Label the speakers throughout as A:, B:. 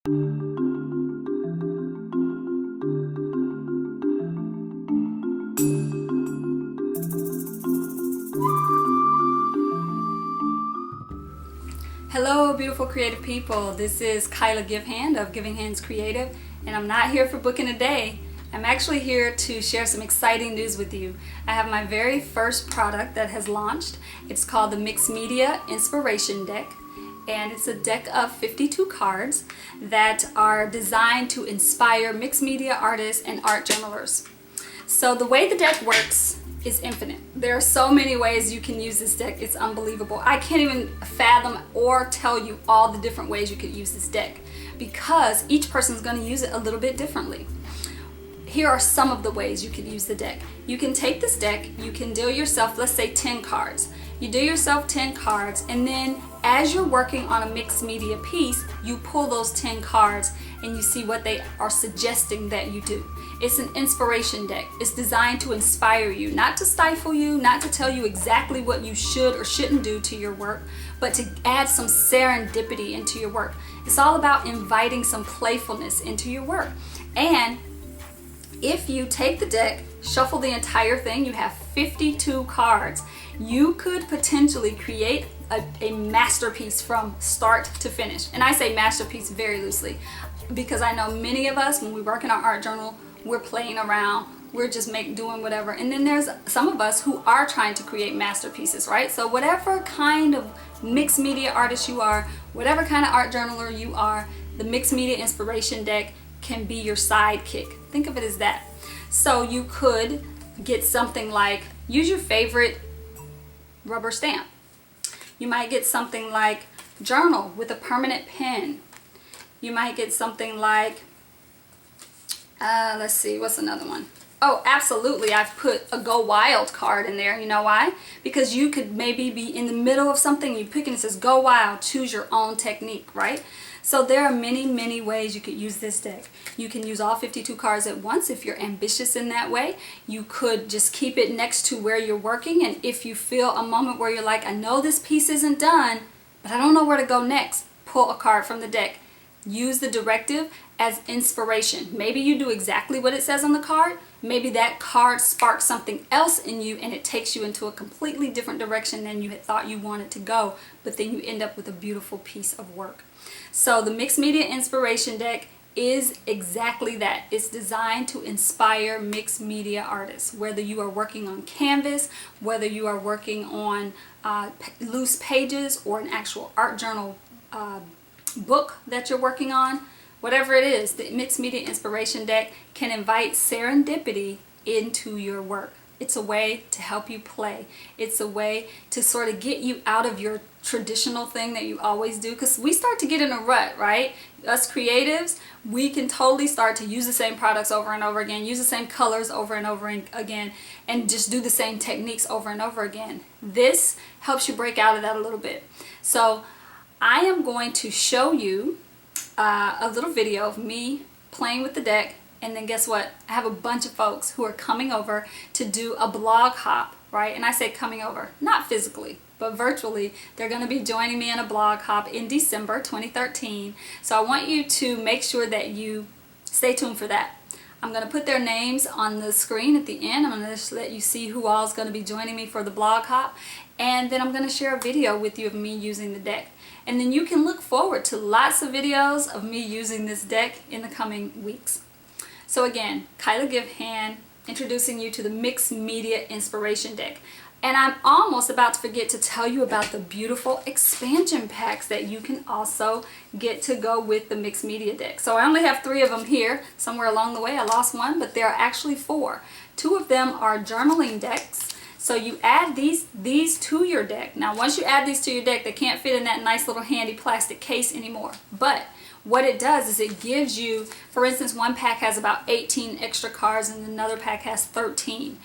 A: Hello beautiful creative people, this is Kiala Givehand of Givehand's Creative, and I'm not here for booking a day. I'm actually here to share some exciting news with you. I have my very first product that has launched. It's called the Mixed Media Inspiration Deck, and it's a deck of 52 cards that are designed to inspire mixed media artists and art journalers. So the way the deck works is infinite. There are so many ways you can use this deck. It's unbelievable. I can't even fathom or tell you all the different ways you could use this deck because each person's going to use it a little bit differently. Here are some of the ways you could use the deck. You can take this deck, you can deal yourself, let's say 10 cards. You deal yourself 10 cards, and then as you're working on a mixed media piece, you pull those 10 cards and you see what they are suggesting that you do. It's an inspiration deck. It's designed to inspire you, not to stifle you, not to tell you exactly what you should or shouldn't do to your work, but to add some serendipity into your work. It's all about inviting some playfulness into your work. And if you take the deck, shuffle the entire thing, you have 52 cards. You could potentially create a masterpiece from start to finish. And I say masterpiece very loosely because I know many of us, when we work in our art journal, we're playing around, we're just doing whatever. And then there's some of us who are trying to create masterpieces, right? So whatever kind of mixed media artist you are, whatever kind of art journaler you are, the Mixed Media Inspiration Deck can be your sidekick. Think of it as that. So you could get something like, use your favorite rubber stamp. You might get something like journal with a permanent pen. You might get something like, let's see, what's another one? Oh, absolutely, I've put a Go Wild card in there. You know why? Because you could maybe be in the middle of something, you pick and it says Go Wild, choose your own technique, right? So there are many ways you could use this deck. You can use all 52 cards at once if you're ambitious in that way. You could just keep it next to where you're working, and if you feel a moment where you're like, I know this piece isn't done, but I don't know where to go next, pull a card from the deck. Use the directive as inspiration. Maybe you do exactly what it says on the card. Maybe that card sparks something else in you and it takes you into a completely different direction than you had thought you wanted to go, but then you end up with a beautiful piece of work. So the Mixed Media Inspiration Deck is exactly that. It's designed to inspire mixed media artists, whether you are working on canvas, whether you are working on loose pages or an actual art journal book that you're working on. Whatever it is, the Mixed Media Inspiration Deck can invite serendipity into your work. It's a way to help you play. It's a way to sort of get you out of your traditional thing that you always do, because we start to get in a rut, right? Us creatives, we can totally start to use the same products over and over again, use the same colors over and over again, and just do the same techniques over and over again. This helps you break out of that a little bit. So I am going to show you a little video of me playing with the deck, and then guess what? I have a bunch of folks who are coming over to do a blog hop, right? And I say coming over, not physically, but virtually. They're going to be joining me in a blog hop in December 2013. So I want you to make sure that you stay tuned for that. I'm going to put their names on the screen at the end. I'm going to just let you see who all is going to be joining me for the blog hop. And then I'm going to share a video with you of me using the deck. And then you can look forward to lots of videos of me using this deck in the coming weeks. So again, Kiala Givehand introducing you to the Mixed Media Inspiration Deck. And I'm almost about to forget to tell you about the beautiful expansion packs that you can also get to go with the Mixed Media Deck. So I only have 3 of them here. Somewhere along the way I lost one, but there are actually 4. 2 of them are journaling decks. So you add these to your deck. Now once you add these to your deck, they can't fit in that nice little handy plastic case anymore. But what it does is it gives you, for instance, one pack has about 18 extra cards and another pack has 13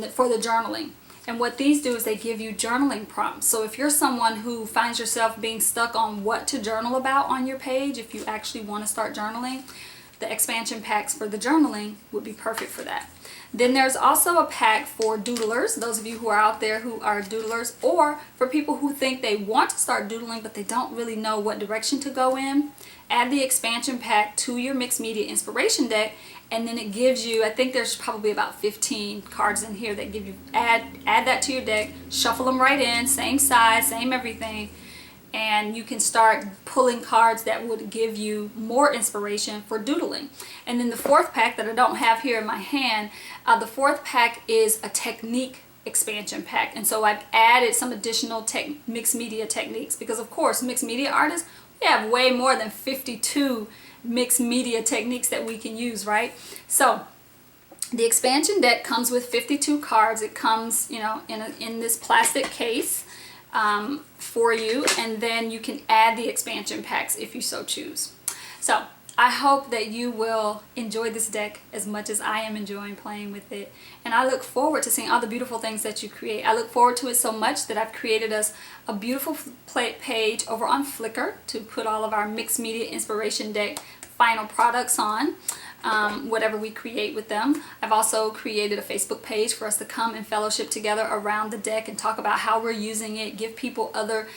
A: for the journaling. And what these do is they give you journaling prompts. So if you're someone who finds yourself being stuck on what to journal about on your page, if you actually want to start journaling, the expansion packs for the journaling would be perfect for that. Then there's also a pack for doodlers, those of you who are out there who are doodlers, or for people who think they want to start doodling but they don't really know what direction to go in. Add the expansion pack to your mixed media inspiration deck, and then it gives you, I think there's probably about 15 cards in here that give you, add that to your deck, shuffle them right in, same size, same everything, and you can start pulling cards that would give you more inspiration for doodling. And then the fourth pack that I don't have here in my hand, the fourth pack is a technique expansion pack, and so I've added some additional mixed media techniques, because of course mixed media artists, we have way more than 52 mixed media techniques that we can use, right? So the expansion deck comes with 52 cards. It comes, you know, in this plastic case for you, and then you can add the expansion packs if you so choose. So I hope that you will enjoy this deck as much as I am enjoying playing with it, and I look forward to seeing all the beautiful things that you create. I look forward to it so much that I've created us a beautiful page over on Flickr to put all of our mixed media inspiration deck final products on, whatever we create with them. I've also created a Facebook page for us to come and fellowship together around the deck and talk about how we're using it, give people other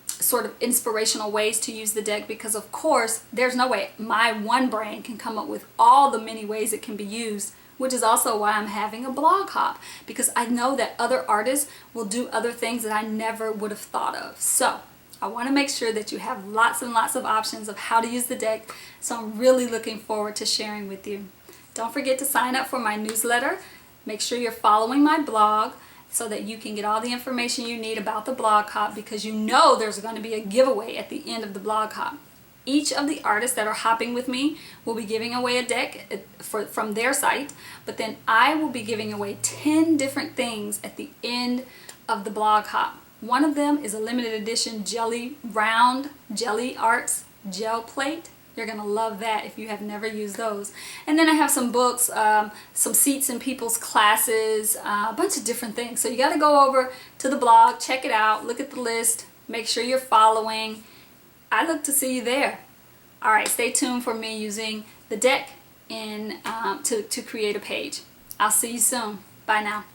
A: sort of inspirational ways to use the deck, because of course there's no way my one brain can come up with all the many ways it can be used, which is also why I'm having a blog hop, because I know that other artists will do other things that I never would have thought of. So I want to make sure that you have lots and lots of options of how to use the deck, so I'm really looking forward to sharing with you. Don't forget to sign up for my newsletter. Make sure you're following my blog so that you can get all the information you need about the blog hop, because you know there's going to be a giveaway at the end of the blog hop. Each of the artists that are hopping with me will be giving away a deck from their site, but then I will be giving away 10 different things at the end of the blog hop. One of them is a limited edition round jelly arts gel plate. You're going to love that if you have never used those. And then I have some books, some seats in people's classes, a bunch of different things. So you got to go over to the blog, check it out, look at the list, make sure you're following. I look to see you there. All right, stay tuned for me using the deck to create a page. I'll see you soon. Bye now.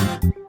A: bye.